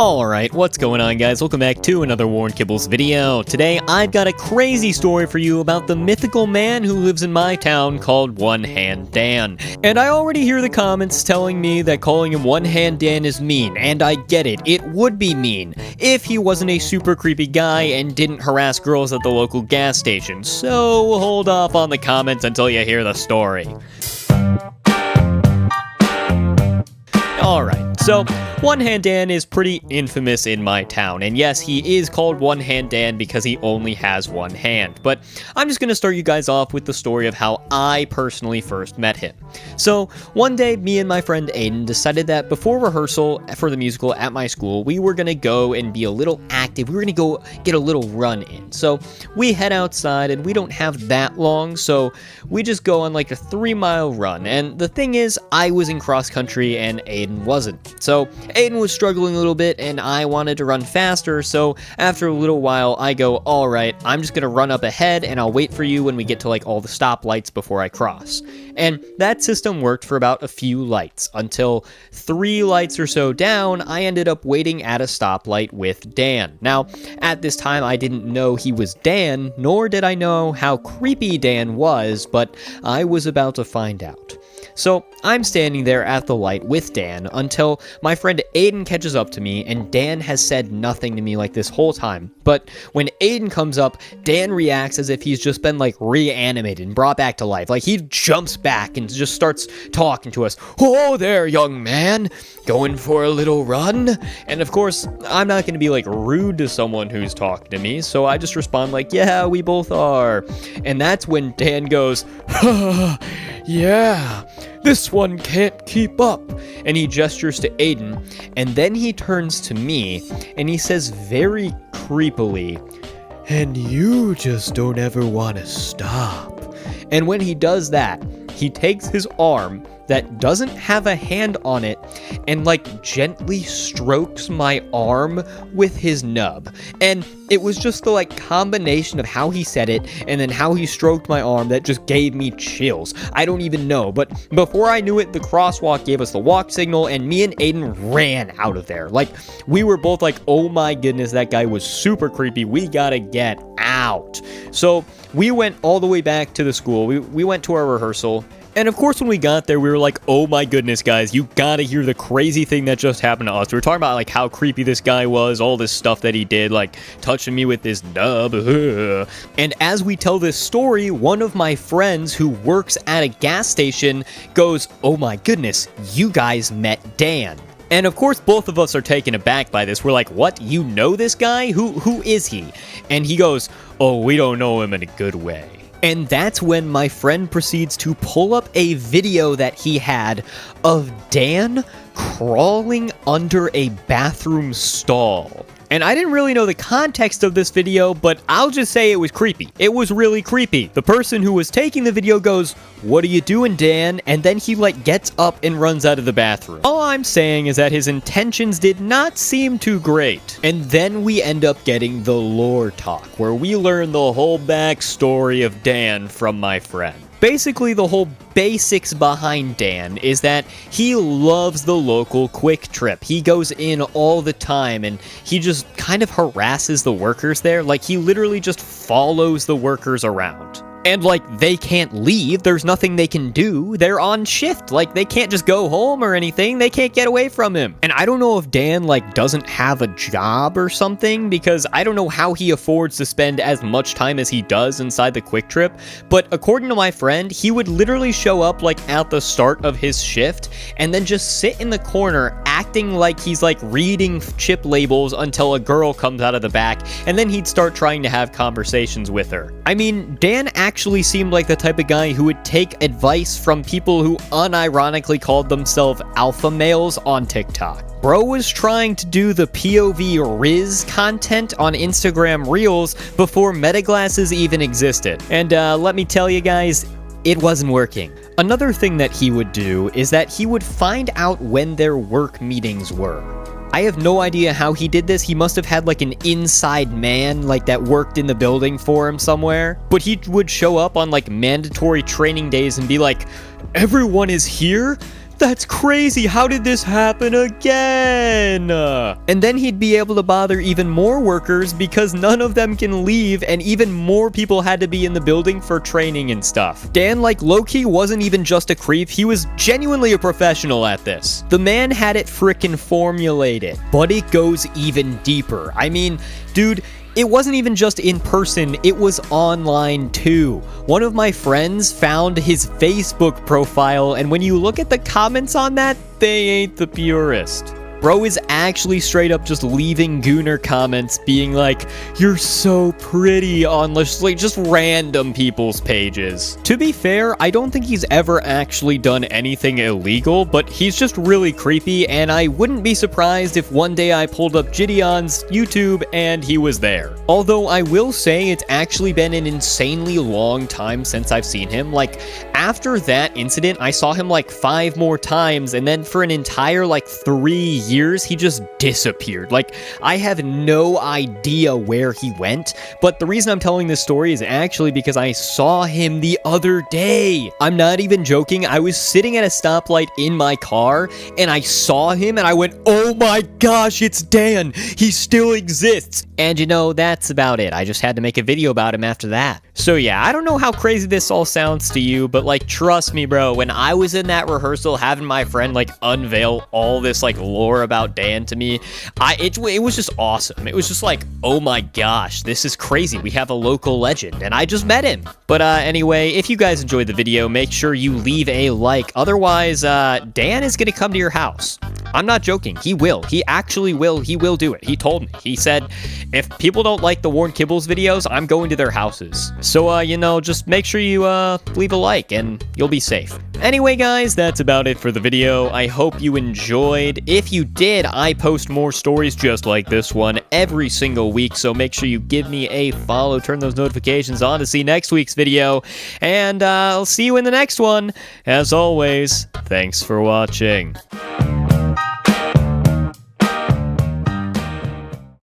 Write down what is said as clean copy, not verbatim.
Alright, what's going on guys? Welcome back to another WornKibbles video. Today, I've got a crazy story for you about the mythical man who lives in my town called One Hand Dan. And I already hear the comments telling me that calling him One Hand Dan is mean, and I get it, it would be mean if he wasn't a super creepy guy and didn't harass girls at the local gas station. So, hold off on the comments until you hear the story. Alright, so One Hand Dan is pretty infamous in my town, and yes, he is called One Hand Dan because he only has one hand, but I'm just gonna start you guys off with the story of how I personally first met him. So, one day, me and my friend Aiden decided that before rehearsal for the musical at my school, we were gonna go and be a little active, we were gonna go get a little run in. So, we head outside, and we don't have that long, so we just go on like a 3-mile run, and the thing is, I was in cross country and Aiden wasn't. So Aiden was struggling a little bit and I wanted to run faster, so after a little while I go, alright, I'm just gonna run up ahead and I'll wait for you when we get to like all the stoplights before I cross. And that system worked for about a few lights, until 3 lights or so down, I ended up waiting at a stoplight with Dan. Now, at this time I didn't know he was Dan, nor did I know how creepy Dan was, but I was about to find out. So, I'm standing there at the light with Dan until my friend Aiden catches up to me, and Dan has said nothing to me like this whole time. But when Aiden comes up, Dan reacts as if he's just been like reanimated and brought back to life. Like he jumps back and just starts talking to us. "Oh there, young man, going for a little run?" And of course, I'm not going to be like rude to someone who's talking to me, so I just respond like, "Yeah, we both are." And that's when Dan goes, "Yeah, this one can't keep up," and he gestures to Aiden, and then he turns to me, and he says very creepily, "And you just don't ever want to stop." And when he does that, he takes his arm that doesn't have a hand on it and like gently strokes my arm with his nub. And it was just the like combination of how he said it and then how he stroked my arm that just gave me chills. I don't even know, but before I knew it, the crosswalk gave us the walk signal and me and Aiden ran out of there. Like we were both like, oh my goodness, that guy was super creepy. We gotta get out. So we went all the way back to the school. We went to our rehearsal. And of course, when we got there, we were like, oh my goodness, guys, you gotta hear the crazy thing that just happened to us. We were talking about like how creepy this guy was, all this stuff that he did, like touching me with this nub. And as we tell this story, one of my friends who works at a gas station goes, oh my goodness, you guys met Dan. And of course, both of us are taken aback by this. We're like, what? You know this guy? Who is he? And he goes, oh, we don't know him in a good way. And that's when my friend proceeds to pull up a video that he had of Dan crawling under a bathroom stall. And I didn't really know the context of this video, but I'll just say it was creepy. It was really creepy. The person who was taking the video goes, "What are you doing, Dan?" And then he like gets up and runs out of the bathroom. All I'm saying is that his intentions did not seem too great. And then we end up getting the lore talk, where we learn the whole backstory of Dan from my friend. Basically, the whole basics behind Dan is that he loves the local Quick Trip. He goes in all the time, and he just kind of harasses the workers there. Like, he literally just follows the workers around. And, like, they can't leave. There's nothing they can do. They're on shift. Like, they can't just go home or anything. They can't get away from him. And I don't know if Dan, like, doesn't have a job or something, because I don't know how he affords to spend as much time as he does inside the Quick Trip. But according to my friend, he would literally show up, like, at the start of his shift and then just sit in the corner acting like he's, like, reading chip labels until a girl comes out of the back, and then he'd start trying to have conversations with her. I mean, Dan actually seemed like the type of guy who would take advice from people who unironically called themselves alpha males on TikTok. Bro was trying to do the POV Riz content on Instagram Reels before meta glasses even existed. And let me tell you guys, it wasn't working. Another thing that he would do is that he would find out when their work meetings were. I have no idea how he did this. He must have had like an inside man like that worked in the building for him somewhere. But he would show up on like mandatory training days and be like, "Everyone is here? That's crazy. How did this happen again? And then he'd be able to bother even more workers because none of them can leave, and even more people had to be in the building for training and stuff. Dan, like, low-key wasn't even just a creep. He was genuinely a professional at this. The man had it frickin' formulated. But it goes even deeper. I mean, dude, it wasn't even just in person, it was online too. One of my friends found his Facebook profile, and when you look at the comments on that, they ain't the purest. Bro is actually straight up just leaving gooner comments being like, "You're so pretty," on just random people's pages. To be fair, I don't think he's ever actually done anything illegal, but he's just really creepy, and I wouldn't be surprised if one day I pulled up Jideon's YouTube and he was there. Although I will say it's actually been an insanely long time since I've seen him. Like, after that incident, I saw him like 5 more times, and then for an entire like 3 years, he just disappeared. Like, I have no idea where he went, but the reason I'm telling this story is actually because I saw him the other day. I'm not even joking. I was sitting at a stoplight in my car, and I saw him, and I went, "Oh my gosh, it's Dan. He still exists." And you know, that's about it. I just had to make a video about him after that. So yeah, I don't know how crazy this all sounds to you, but like, trust me, bro, when I was in that rehearsal having my friend like unveil all this like lore about Dan to me, it was just awesome. It was just like, oh my gosh, this is crazy. We have a local legend, and I just met him. But anyway, if you guys enjoyed the video, make sure you leave a like. Otherwise, Dan is gonna come to your house. I'm not joking. He will. He actually will. He will do it. He told me. He said, if people don't like the WornKibbles videos, I'm going to their houses. So, you know, just make sure you leave a like, and you'll be safe. Anyway, guys, that's about it for the video. I hope you enjoyed. If you did, I post more stories just like this one every single week, so make sure you give me a follow, turn those notifications on to see next week's video, and I'll see you in the next one. As always, thanks for watching.